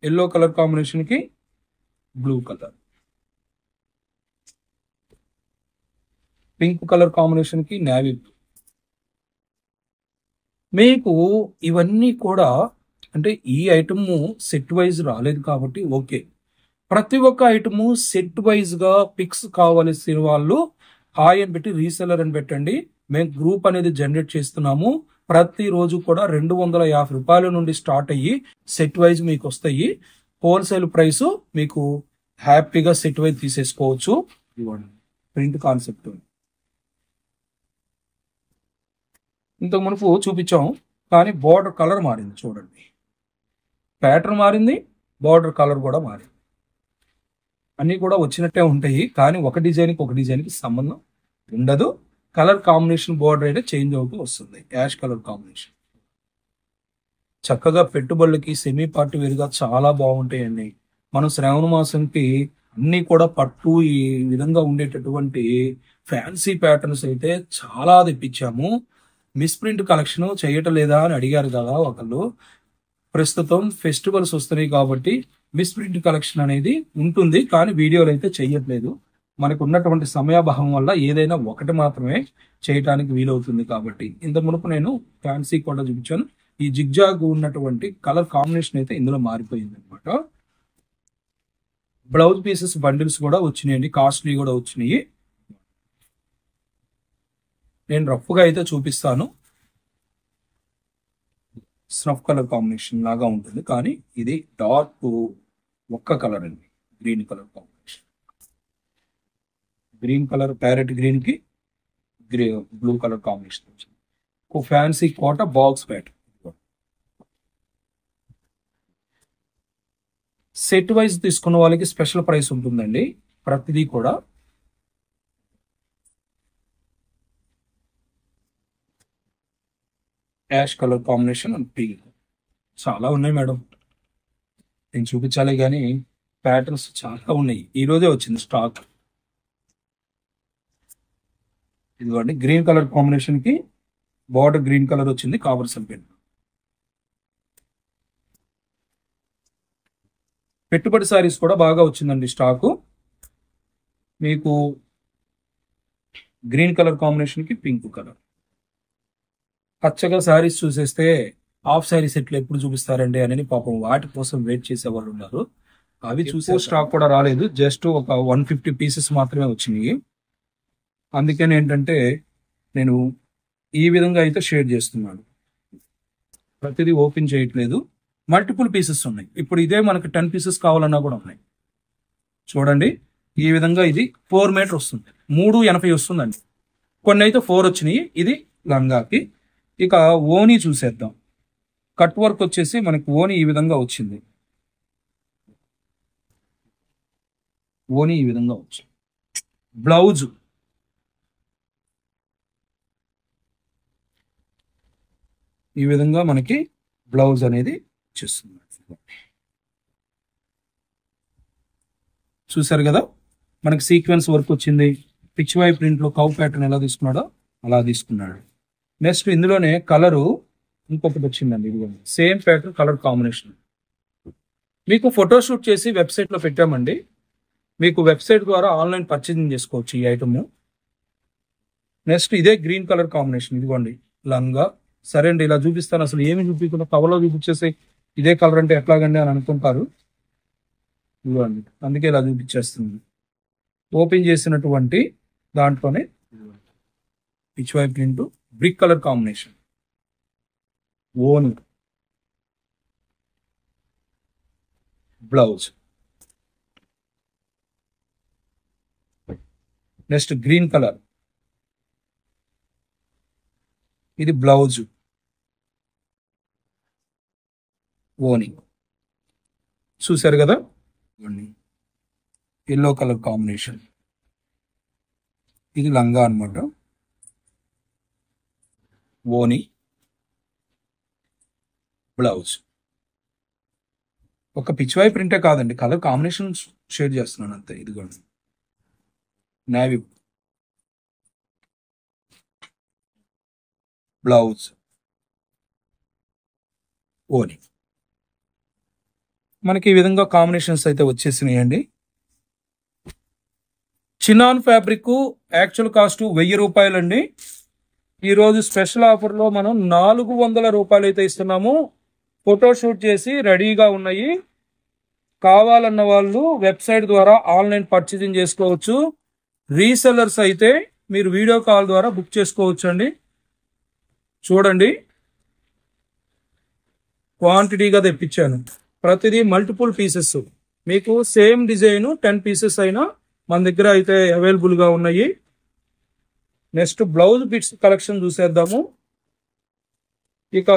Speaker 1: ఎల్లో కలర్ కాంబినేషన్ కి blue colour, pink colour combination కి నేవీ బ్లూ. మీకు ఇవన్నీ కూడా అంటే ఈ ఐటమ్ సెట్ వైజ్ రాలేదు కాబట్టి ఓకే. ప్రతి ఒక్క ఐటమ్ సెట్ వైజ్ గా పిక్స్ కావలసిన వాళ్ళు హాయ్ అని పెట్టి రీసెలర్ అని పెట్టండి. మేము గ్రూప్ అనేది జనరేట్ చేస్తున్నాము. ప్రతిరోజు కూడా 250 రూపాయల నుండి స్టార్ట్ అయ్యి సెట్ వైజ్ మీకు వస్తాయి. హోల్సేల్ ప్రైస్ మీకు హ్యాపీగా సెట్ వైజ్ తీసేసుకోవచ్చు. ప్రింట్ కాన్సెప్ట్ ఇంతకు మునుపు చూపించాం, కానీ బార్డర్ కలర్ మారింది చూడండి. ప్యాటర్న్ మారింది, బార్డర్ కలర్ కూడా మారింది. అన్నీ కూడా వచ్చినట్టే ఉంటాయి, కానీ ఒక డిజైన్కి ఒక డిజైన్కి సంబంధం ఉండదు. కలర్ కాంబినేషన్ బార్డర్ అయితే చేంజ్ అవుతూ వస్తుంది. యాష్ కలర్ కాంబినేషన్ చక్కగా పెట్టుబడులకి సెమీ పార్టీ వేరుగా చాలా బాగుంటాయండి. మనం శ్రావణ మాసంకి అన్నీ కూడా పట్టు ఈ విధంగా ఉండేటటువంటి ఫ్యాన్సీ ప్యాటర్న్స్ అయితే చాలా తెప్పించాము. మిస్ప్రింట్ కలెక్షన్ చేయటం లేదా అని అడిగారు కదా ఒకళ్ళు. ప్రస్తుతం ఫెస్టివల్స్ వస్తున్నాయి కాబట్టి మిస్ప్రింట్ కలెక్షన్ అనేది ఉంటుంది, కానీ వీడియోలు అయితే చేయట్లేదు. మనకు ఉన్నటువంటి సమయాభావం వల్ల ఏదైనా ఒకటి మాత్రమే చేయటానికి వీలవుతుంది కాబట్టి. ఇంత మునుపు నేను ఫ్యాన్సీ కూడా చూపించాను. ఈ జిగ్జాగ్ ఉన్నటువంటి కలర్ కాంబినేషన్ అయితే ఇందులో మారిపోయింది అనమాట. బ్లౌజ్ పీసెస్ బండిల్స్ కూడా వచ్చినాయండి, కాస్ట్లీ కూడా వచ్చినాయి. నేను రఫ్గా అయితే చూపిస్తాను. స్నఫ్ కలర్ కాంబినేషన్ లాగా ఉంటుంది, కానీ ఇది డార్క్ ఒక్క కలర్ అండి, green colour combination. Green colour parrot green కి బ్లూ కలర్ కాంబినేషన్ వచ్చింది. ఫ్యాన్సీ కోట బాక్స్ ప్యాట్. సెట్ వైజ్ తీసుకున్న వాళ్ళకి స్పెషల్ ప్రైస్ ఉంటుందండి ప్రతిదీ కూడా. Ash colour combination and pink చాలా ఉన్నాయి మేడం, నేను చూపించాలి కానీ ప్యాటర్న్స్ చాలా ఉన్నాయి. ఈ రోజే వచ్చింది స్టాక్. ఇదిగోండి గ్రీన్ కలర్ కాంబినేషన్ కి బార్డర్ గ్రీన్ కలర్ వచ్చింది, కాపర్ సల్ఫేట్. పెట్టుబడి సారీస్ కూడా బాగా వచ్చిందండి స్టాకు. మీకు గ్రీన్ కలర్ కాంబినేషన్ కి పింక్ కలర్. పచ్చగా శారీస్ చూసేస్తే హాఫ్ శారీ సెట్లు ఎప్పుడు చూపిస్తారండి అని పాపం వాటి కోసం వెయిట్ చేసే వాళ్ళు ఉన్నారు. అవి చూసే స్టాక్ కూడా రాలేదు, జస్ట్ ఒక 150 పీసెస్ మాత్రమే వచ్చినాయి. అందుకని ఏంటంటే నేను ఈ విధంగా అయితే షేర్ చేస్తున్నాను, ప్రతిదీ ఓపెన్ చేయట్లేదు. మల్టిపుల్ పీసెస్ ఉన్నాయి. ఇప్పుడు ఇదే మనకు 10 పీసెస్ కావాలన్నా కూడా ఉన్నాయి. చూడండి ఈ విధంగా ఇది 4 మీటర్ వస్తుంది, 380 వస్తుందండి. కొన్ని అయితే 4 వచ్చినాయి. ఇది లంగాకి. ఇక ఓనీ చూసేద్దాం. కట్ వర్క్ వచ్చేసి మనకి ఓనీ ఈ విధంగా వచ్చింది. ఓనీ ఈ విధంగా వచ్చింది. బ్లౌజ్ ఈ విధంగా మనకి బ్లౌజ్ అనేది వచ్చేస్తుంది. చూసారు కదా, మనకి సీక్వెన్స్ వర్క్ వచ్చింది. పిచ్ వై ప్రింట్ లో కౌ ప్యాటర్న్ ఎలా తీసుకున్నాడో అలా తీసుకున్నాడు. నెక్స్ట్ ఇందులోనే కలరు ఇంకొకటి వచ్చిందండి, ఇదిగోండి సేమ్ ప్యాటర్న్ కలర్ కాంబినేషన్. మీకు ఫోటోషూట్ చేసి వెబ్సైట్లో పెట్టామండి. మీకు వెబ్సైట్ ద్వారా ఆన్లైన్ పర్చేజింగ్ చేసుకోవచ్చు ఈ ఐటమ్. నెక్స్ట్ ఇదే గ్రీన్ కలర్ కాంబినేషన్, ఇదిగోండి లంగా. సరే అండి ఇలా చూపిస్తాను, అసలు ఏమి చూపించకుండా కవర్లో చూపించేసి ఇదే కలర్ అంటే ఎట్లాగండి అని అనుకుంటారు. ఇదిగోండి అందుకే ఇలా చూపించేస్తుంది. ఓపెన్ చేసినటువంటి దాంట్లోనే Pichwai print brick colour combination. Own blouse. Next green colour, ఇది బ్లౌజ్ ఓని. చూసారు కదా, ఎల్లో కలర్ కాంబినేషన్. ఇది లంగా అనమాట. ఓని, బ్లౌజ్. ఒక పిచ్వాయ్ ప్రింటే కాదండి, కలర్ కాంబినేషన్ షేర్ చేస్తున్నాను అంతే. ఇదిగోండి నేవీ బ్లౌజ్, ఓని. మనకి ఈ విధంగా కాంబినేషన్స్ అయితే వచ్చేసినాయండి. చినాన్ ఫ్యాబ్రిక్ యాక్చువల్ కాస్ట్ 1000 రూపాయలండి. ఈరోజు స్పెషల్ ఆఫర్లో మనం 400 రూపాయలు అయితే ఇస్తున్నాము. ఫోటోషూట్ చేసి రెడీగా ఉన్నాయి. కావాలన్న వాళ్ళు వెబ్సైట్ ద్వారా ఆన్లైన్ పర్చేసింగ్ చేసుకోవచ్చు. రీసెల్లర్స్ అయితే మీరు వీడియో కాల్ ద్వారా బుక్ చేసుకోవచ్చు అండి. చూడండి, క్వాంటిటీగా తెప్పించాను. ప్రతిదీ మల్టిపుల్ పీసెస్. మీకు సేమ్ డిజైన్ 10 పీసెస్ అయినా మన దగ్గర అయితే అవైలబుల్గా ఉన్నాయి. నెక్స్ట్ బ్లౌజ్ బిట్స్ కలెక్షన్ చూసేద్దాము. ఇక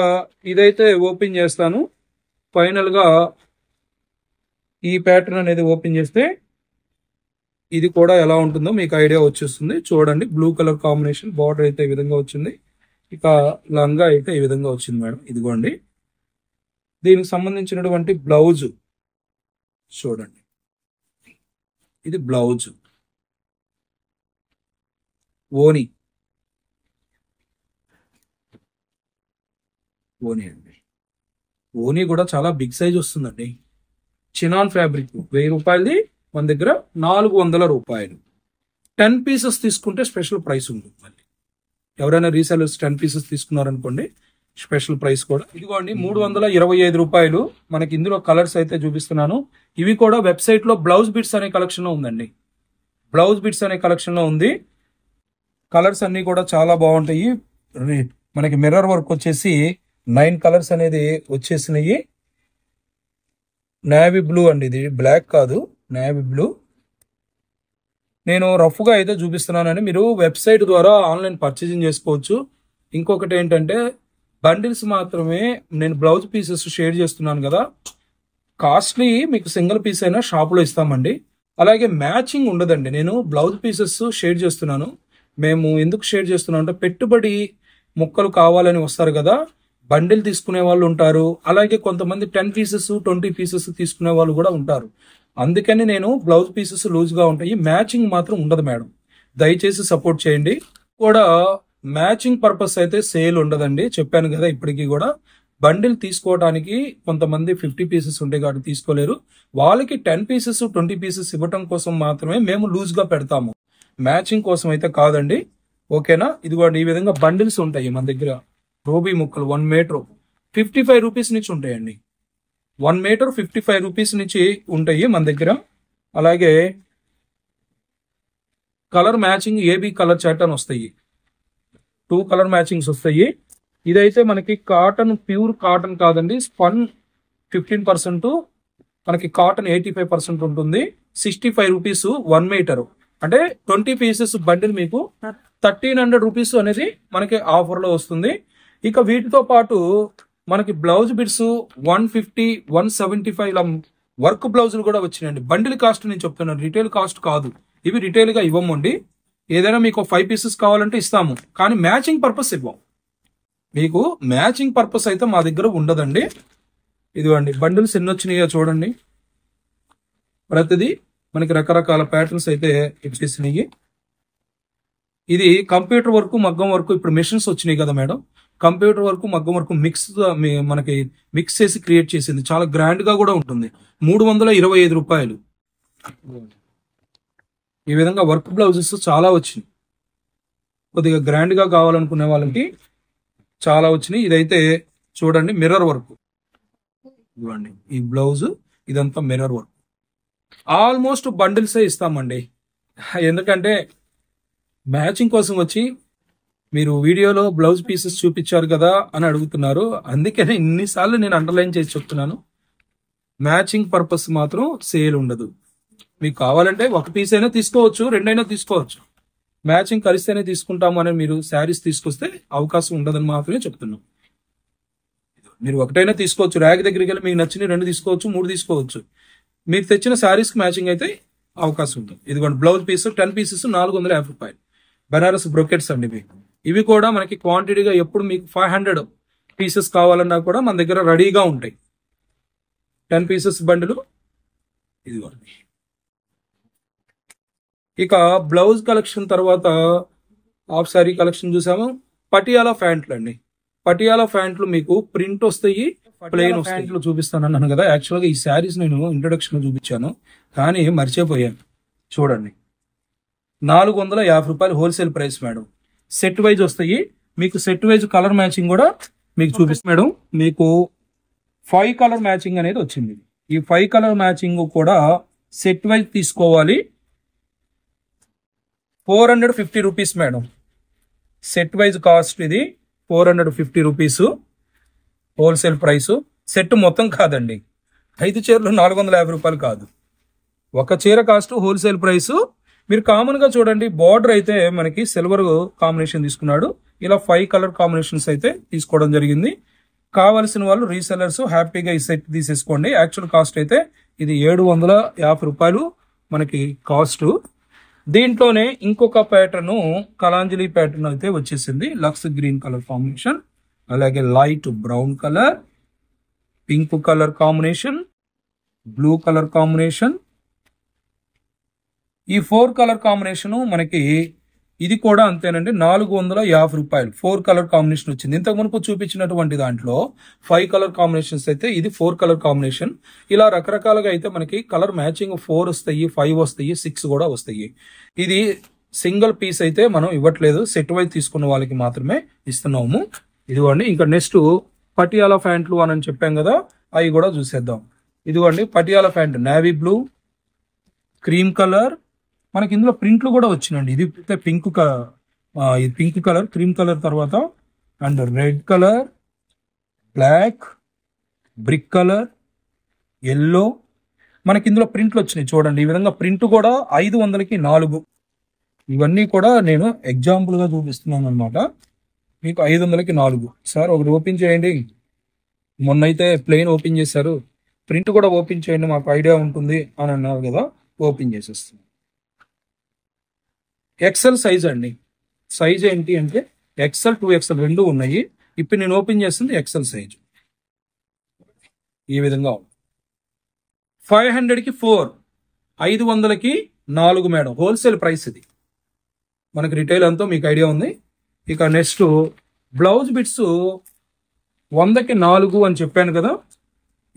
Speaker 1: ఇదైతే ఓపెన్ చేస్తాను. ఫైనల్గా ఈ ప్యాటర్న్ అనేది ఓపెన్ చేస్తే ఇది కూడా ఎలా ఉంటుందో మీకు ఐడియా వచ్చేస్తుంది. చూడండి, బ్లూ కలర్ కాంబినేషన్, బార్డర్ అయితే ఈ విధంగా వచ్చింది. ఇక లంగా అయితే ఈ విధంగా వచ్చింది మేడం. ఇదిగోండి, దీనికి సంబంధించినటువంటి బ్లౌజ్ చూడండి. ఇది బ్లౌజ్. ఓని అండి. ఓని కూడా చాలా బిగ్ సైజ్ వస్తుందండి. చినాన్ ఫ్యాబ్రిక్ 1000 రూపాయలది, మన దగ్గర 400 రూపాయలు. 10 పీసెస్ తీసుకుంటే స్పెషల్ ప్రైస్ ఉంటుంది. మళ్ళీ ఎవరైనా రీసెలర్స్ 10 పీసెస్ తీసుకున్నారనుకోండి, స్పెషల్ ప్రైస్ కూడా. ఇదిగోండి 325 రూపాయలు. మనకి ఇందులో కలర్స్ అయితే చూపిస్తున్నాను. ఇవి కూడా వెబ్సైట్ లో బ్లౌజ్ బిట్స్ అనే కలెక్షన్ లో ఉందండి. బ్లౌజ్ బిట్స్ అనే కలెక్షన్ లో ఉంది. కలర్స్ అన్ని కూడా చాలా బాగుంటాయి. మనకి మిర్రర్ వర్క్ వచ్చేసి 9 కలర్స్ అనేది వచ్చేసినాయి. నేవీ బ్లూ అండి, ఇది బ్లాక్ కాదు, నేవీ బ్లూ. నేను రఫ్గా అయితే చూపిస్తున్నానని మీరు వెబ్సైట్ ద్వారా ఆన్లైన్ పర్చేసింగ్ చేసుకోవచ్చు. ఇంకొకటి ఏంటంటే బండిల్స్ మాత్రమే నేను బ్లౌజ్ పీసెస్ షేర్ చేస్తున్నాను కదా, కాస్ట్లీ మీకు సింగిల్ పీస్ అయినా షాప్లో ఇస్తామండి. అలాగే మ్యాచింగ్ ఉండదండి. నేను బ్లౌజ్ పీసెస్ షేర్ చేస్తున్నాను. మేము ఎందుకు షేర్ చేస్తున్నాం అంటే పెట్టుబడి ముక్కలు కావాలని వస్తారు కదా, బండిల్ తీసుకునే వాళ్ళు ఉంటారు. అలాగే కొంతమంది 10 పీసెస్ 20 పీసెస్ తీసుకునే వాళ్ళు కూడా ఉంటారు. అందుకని నేను బ్లౌజ్ పీసెస్ లూజ్గా ఉంటాయి, మ్యాచింగ్ మాత్రం ఉండదు మేడం. దయచేసి సపోర్ట్ చేయండి. కూడా మ్యాచింగ్ పర్పస్ అయితే సేల్ ఉండదండి, చెప్పాను కదా. ఇప్పటికీ కూడా బండిల్ తీసుకోవడానికి కొంతమంది 50 పీసెస్ ఉంటే కాబట్టి తీసుకోలేరు. వాళ్ళకి 10 పీసెస్ 20 పీసెస్ ఇవ్వటం కోసం మాత్రమే మేము లూజ్గా పెడతాము, మ్యాచింగ్ కోసం అయితే కాదండి. ఓకేనా? ఇదిగోండి, ఈ విధంగా బండిల్స్ ఉంటాయి మన దగ్గర. రోబీ ముక్కలు 1 మీటర్ 55 రూపీస్ నుంచి ఉంటాయండి. 1 మీటర్ 55 రూపీస్ నుంచి ఉంటాయి మన దగ్గర. అలాగే colour matching AB colour chart అని వస్తాయి, 2 కలర్ మ్యాచింగ్స్ వస్తాయి. ఇదైతే మనకి కాటన్, ప్యూర్ కాటన్ కాదండి, స్పన్ 15%, మనకి కాటన్ 85% ఉంటుంది. 65 రూపీస్ 1 మీటర్, అంటే 20 పీసెస్ బండిల్ మీకు 1300 రూపీస్ అనేది మనకి ఆఫర్లో వస్తుంది. ఇక వీటితో పాటు మనకి బ్లౌజ్ బిట్స్ 150, 175 ఇలా వర్క్ బ్లౌజులు కూడా వచ్చినాయండి. బండిల్ కాస్ట్ నేను చెప్తున్నాను, రిటైల్ కాస్ట్ కాదు. ఇవి రిటైల్ గా ఇవ్వమండి. ఏదైనా మీకు 5 పీసెస్ కావాలంటే ఇస్తాము, కానీ మ్యాచింగ్ పర్పస్ ఇవ్వం. మీకు మ్యాచింగ్ పర్పస్ అయితే మా దగ్గర ఉండదండి. ఇదిగోండి బండిల్స్ ఎన్ని వచ్చినాయో చూడండి. ప్రతిదీ మనకి రకరకాల ప్యాటర్న్స్ అయితే ఇచ్చేసినాయి. ఇది కంప్యూటర్ వర్క్, మగ్గం వర్క్. ఇప్పుడు మెషిన్స్ వచ్చినాయి కదా మేడం, కంప్యూటర్ వర్క్, మగ్గం వర్క్ మనకి మిక్స్ చేసి క్రియేట్ చేసింది. చాలా గ్రాండ్ గా కూడా ఉంటుంది. 325 రూపాయలు. ఈ విధంగా వర్క్ బ్లౌజెస్ చాలా వచ్చినాయి. కొద్దిగా గ్రాండ్ గా కావాలనుకునే వాళ్ళకి చాలా వచ్చినాయి. ఇదైతే చూడండి మిర్రర్ వర్క్. ఇవ్వండి ఈ బ్లౌజ్, ఇదంతా మిర్రర్ వర్క్. ఆల్మోస్ట్ బండిల్సే ఇస్తామండి, ఎందుకంటే మ్యాచింగ్ కోసం వచ్చి మీరు వీడియోలో బ్లౌజ్ పీసెస్ చూపించారు కదా అని అడుగుతున్నారు. అందుకనే ఇన్నిసార్లు నేను అండర్లైన్ చేసి చెప్తున్నాను, మ్యాచింగ్ పర్పస్ మాత్రం సేల్ ఉండదు. మీకు కావాలంటే 1 పీస్ అయినా తీసుకోవచ్చు, 2 అయినా తీసుకోవచ్చు. మ్యాచింగ్ కలిస్తేనే తీసుకుంటాము అని మీరు శారీస్ తీసుకొస్తే అవకాశం ఉండదని మాత్రమే చెప్తున్నాం. మీరు 1 అయినా తీసుకోవచ్చు, ర్యాక్ దగ్గరికి వెళ్ళి మీకు నచ్చిన 2 తీసుకోవచ్చు, 3 తీసుకోవచ్చు. మీరు తెచ్చిన శారీస్ కి మ్యాచింగ్ అయితే అవకాశం ఉంటుంది. ఇదిగోండి బ్లౌజ్ పీస్ 10 పీసెస్ 450 రూపాయలు. బనారస్ బ్రోకెట్స్ అండి ఇవి కూడా మనకి క్వాంటిటీగా ఎప్పుడు మీకు 500 పీసెస్ కావాలన్నా కూడా మన దగ్గర రెడీగా ఉంటాయి. 10 పీసెస్ బండిలు ఇదిగోండి. ఇక బ్లౌజ్ కలెక్షన్ తర్వాత హాఫ్ శారీ కలెక్షన్ చూసాము. పటియాలా ప్యాంట్లు అండి. పటియాలా ప్యాంట్లు మీకు ప్రింట్ వస్తాయి, ప్లెయిన్ ప్యాంట్లు చూపిస్తాను అన్నాను కదా. యాక్చువల్గా ఈ శారీస్ నేను ఇంట్రొడక్షన్ లో చూపించాను కానీ మర్చిపోయాను. చూడండి 450 రూపాయలు wholesale price madam. Set wise వస్తాయి మీకు. సెట్ వైజ్ కలర్ మ్యాచింగ్ కూడా మీకు చూపిస్తాను మేడం. మీకు 5 కలర్ మ్యాచింగ్ అనేది వచ్చింది. ఈ 5 కలర్ మ్యాచింగ్ కూడా సెట్ వైజ్ తీసుకోవాలి. 450 rupees madam. Set wise cost ఇది 450 రూపీస్ హోల్సేల్ ప్రైస్. సెట్ మొత్తం కాదండి, 5 చీరలు 450 రూపాయలు కాదు. ఒక చీర కాస్ట్ హోల్సేల్ ప్రైస్. మీరు కామన్ గా చూడండి, బార్డర్ అయితే మనకి సిల్వర్ కాంబినేషన్ తీసుకున్నాడు. ఇలా 5 కలర్ కాంబినేషన్స్ అయితే తీసుకోవడం జరిగింది. కావలసిన వాళ్ళు రీసెలర్స్ హ్యాపీగా ఈ సెట్ తీసేసుకోండి. యాక్చువల్ కాస్ట్ అయితే ఇది 750 రూపాయలు మనకి కాస్ట్. దీంట్లోనే ఇంకొక ప్యాటర్న్ కలాంజలి ప్యాటర్న్ అయితే వచ్చేసింది. లక్స్ గ్రీన్ కలర్ కాంబినేషన్, అలాగే light brown colour, pink colour combination, blue colour combination. ఈ 4 కలర్ కాంబినేషన్ మనకి ఇది కూడా అంతేనండి, 450 రూపాయలు 4 కలర్ కాంబినేషన్ వచ్చింది. ఇంతకు మునుపు చూపించినటువంటి దాంట్లో 5 కలర్ కాంబినేషన్స్ అయితే ఇది 4 కలర్ కాంబినేషన్. ఇలా రకరకాలుగా అయితే మనకి కలర్ మ్యాచింగ్ 4 వస్తాయి, 5 వస్తాయి, 6 కూడా వస్తాయి. ఇది సింగిల్ పీస్ అయితే మనం ఇవ్వట్లేదు, సెట్ వైజ్ తీసుకున్న వాళ్ళకి మాత్రమే ఇస్తున్నాము. ఇదిగోండి. ఇంకా నెక్స్ట్ పటియాలా ప్యాంట్లు అని చెప్పాం కదా, అవి కూడా చూసేద్దాం. ఇదిగోండి Patiala pant navy blue, cream colour, మనకి ఇందులో ప్రింట్లు కూడా వచ్చినండి. ఇది పింక్ కలర్, క్రీమ్ కలర్ తర్వాత and red colour, black, brick colour, yellow, మనకి ఇందులో ప్రింట్లు వచ్చినాయి చూడండి. ఈ విధంగా ప్రింట్ కూడా 500కి 4. ఇవన్నీ కూడా నేను ఎగ్జాంపుల్ గా చూపిస్తున్నాను అనమాట. మీకు 500కి 4. సార్ ఒకటి ఓపెన్ చేయండి. మొన్నైతే ప్లెయిన్ ఓపెన్ చేశారు, ప్రింట్ కూడా ఓపెన్ చేయండి మాకు ఐడియా ఉంటుంది అని అన్నారు కదా. ఓపెన్ చేసేస్తుంది. ఎక్సెల్ సైజ్ అండి. సైజ్ ఏంటి అంటే ఎక్సెల్ 2XL రెండు ఉన్నాయి. ఇప్పుడు నేను ఓపెన్ చేస్తుంది ఎక్సెల్ సైజ్. ఈ విధంగా ఉంది. 500కి 4, 500కి 4 మేడం. హోల్సేల్ ప్రైస్ ఇది. మనకి రిటైల్ అంతా మీకు ఐడియా ఉంది. ఇక నెక్స్ట్ బ్లౌజ్ బిట్స్ 100కి 4 అని చెప్పాను కదా.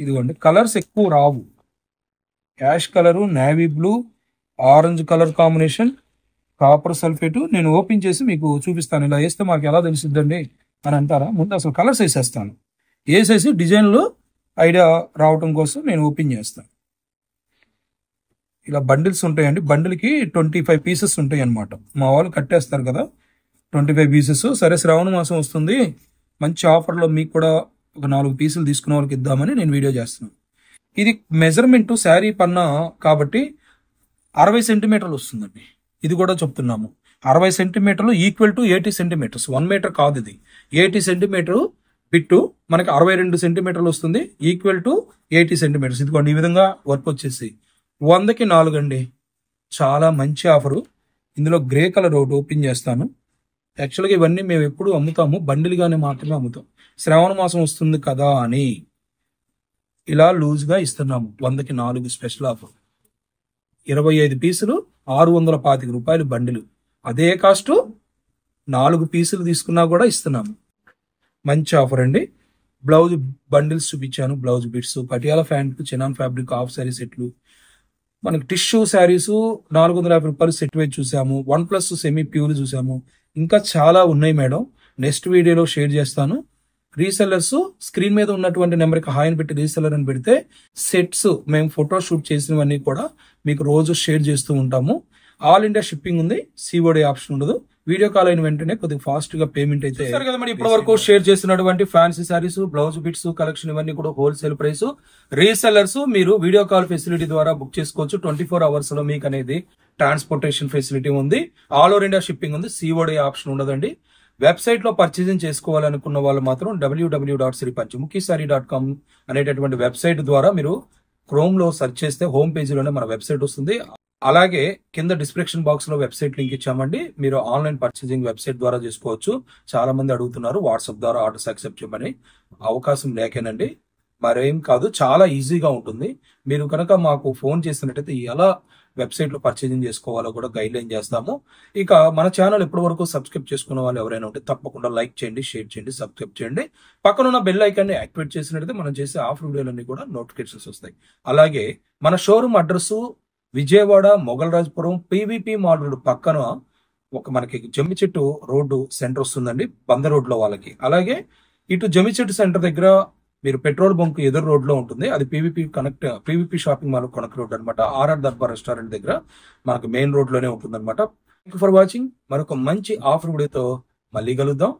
Speaker 1: ఇదిగోండి కలర్స్ ఎక్కువ రావు. Ash colour, navy blue, orange colour combination, copper sulphate. నేను ఓపెన్ చేసి మీకు చూపిస్తాను. ఇలా వేస్తే మాకు ఎలా తెలిసిద్దండి అని అంటారా? ముందు అసలు కలర్స్ వేసేస్తాను. వేసేసి డిజైన్లో ఐడియా రావటం కోసం నేను ఓపెన్ చేస్తాను. ఇలా బండిల్స్ ఉంటాయండి. బండిల్కి 25 పీసెస్ ఉంటాయి అనమాట. మా వాళ్ళు కట్టేస్తారు కదా 25 పీసెస్. సరే శ్రావణ మాసం వస్తుంది, మంచి ఆఫర్లో మీకు కూడా ఒక 4 పీసులు తీసుకున్న వాళ్ళకి ఇద్దామని నేను వీడియో చేస్తున్నాను. ఇది మెజర్మెంట్ శారీ పన్నా కాబట్టి 60 సెంటీమీటర్లు వస్తుందండి. ఇది కూడా చెప్తున్నాము. 60 సెంటీమీటర్లు ఈక్వల్ టు 80 సెంటీమీటర్స్. 1 మీటర్ కాదు ఇది. 80 సెంటీమీటర్ బిట్టు మనకి 62 సెంటీమీటర్లు వస్తుంది, ఈక్వల్ టు 80 సెంటీమీటర్స్. ఇదిగోండి ఈ విధంగా వర్క్ వచ్చేసి 100కి 4 అండి. చాలా మంచి ఆఫరు. ఇందులో గ్రే కలర్ ఒకటి ఓపెన్ చేస్తాను. యాక్చువల్గా ఇవన్నీ మేము ఎప్పుడు అమ్ముతాము, బండిలుగానే మాత్రమే అమ్ముతాం. శ్రావణ మాసం వస్తుంది కదా అని ఇలా లూజ్గా ఇస్తున్నాము. 100కి 4 స్పెషల్ ఆఫర్. 25 పీసులు 625 రూపాయలు బండిలు. అదే కాస్ట్ 4 పీసులు తీసుకున్నా కూడా ఇస్తున్నాము. మంచి ఆఫర్ అండి. బ్లౌజ్ బండిల్స్ చూపించాను, blouse bits, Patiala pant, chinon fabric half sari సెట్లు, మనకి టిష్యూ శారీస్ 450 రూపాయలు సెట్ వైజ్ చూసాము. 1+ సెమీ ప్యూర్ చూసాము. ఇంకా చాలా ఉన్నాయి మేడం. నెక్స్ట్ వీడియోలో షేర్ చేస్తాను. రీసెల్లర్స్ స్క్రీన్ మీద ఉన్నటువంటి నెంబర్కి హాయ్ అని పెట్టి రీసెల్లర్ అని పెడితే సెట్స్ మేము ఫోటో షూట్ చేసినవన్నీ కూడా మీకు రోజు షేర్ చేస్తూ ఉంటాము. ఆల్ ఇండియా షిప్పింగ్ ఉంది, COD ఆప్షన్ ఉండదు. వీడియో కాల్ అయిన వెంటనే కొద్దిగా ఫాస్ట్ గా పేమెంట్ అయితే కదా. మరి ఇప్పటి వరకు షేర్ చేస్తున్నటువంటి fancy saris, blouse bits collection ఇవన్నీ కూడా హోల్సేల్ ప్రైస్. రీసెల్లర్స్ మీరు వీడియో కాల్ ఫెసిలిటీ ద్వారా బుక్ చేసుకోవచ్చు. 24 hours లో మీకు అనేది ట్రాన్స్పోర్టేషన్ ఫెసిలిటీ ఉంది. ఆల్ ఓవర్ ఇండియా షిప్పింగ్ ఉంది, COD ఆప్షన్ ఉండదండి. వెబ్సైట్ లో పర్చేసింగ్ చేసుకోవాలనుకున్న వాళ్ళు మాత్రం www.sripanchmukhsari.com అనేటటువంటి వెబ్సైట్ ద్వారా మీరు క్రోమ్ లో సెర్చ్ చేస్తే హోమ్ పేజీలోనే మన వెబ్సైట్ వస్తుంది. అలాగే కింద డిస్క్రిప్షన్ బాక్స్ లో వెబ్సైట్ లింక్ ఇచ్చామండి. మీరు ఆన్లైన్ పర్చేసింగ్ వెబ్సైట్ ద్వారా చేసుకోవచ్చు. చాలా మంది అడుగుతున్నారు వాట్సాప్ ద్వారా ఆర్డర్స్ యాక్సెప్ట్ చేయమని. అవకాశం లేకేనండి, మరేం కాదు, చాలా ఈజీగా ఉంటుంది. మీరు కనుక మాకు ఫోన్ చేసినట్టయితే ఎలా వెబ్సైట్ లో పర్చేసింగ్ చేసుకోవాలో కూడా గైడ్ లైన్ చేస్తాము. ఇక మన ఛానల్ ఇప్పటి వరకు సబ్స్క్రైబ్ చేసుకున్న వాళ్ళు ఎవరైనా ఉంటే తప్పకుండా లైక్ చేయండి, షేర్ చేయండి, సబ్స్క్రైబ్ చేయండి. పక్కనున్న బెల్ ఐకాన్ని యాక్టివేట్ చేసినట్టయితే మనం చేసే ఆఫర్ వీడియోలన్నీ కూడా నోటిఫికేషన్స్ వస్తాయి. అలాగే మన showroom address Vijayawada Mogalrajapuram PVP mall road పక్కన మనకి జమ్మి చెట్టు రోడ్డు సెంటర్ వస్తుందండి, బంద రోడ్ లో వాళ్ళకి. అలాగే ఇటు జమ్మి చెట్టు సెంటర్ దగ్గర మీరు పెట్రోల్ బంక్ ఎదురు రోడ్ లో ఉంటుంది, అది PVP shopping mall connect road అనమాట. ఆర్ఆర్ దర్బార్ రెస్టారెంట్ దగ్గర మనకు మెయిన్ రోడ్ లోనే ఉంటుంది అనమాట. Thank you for watching. మరొక మంచి ఆఫర్ వీడియోతో మళ్ళీ కలుద్దాం.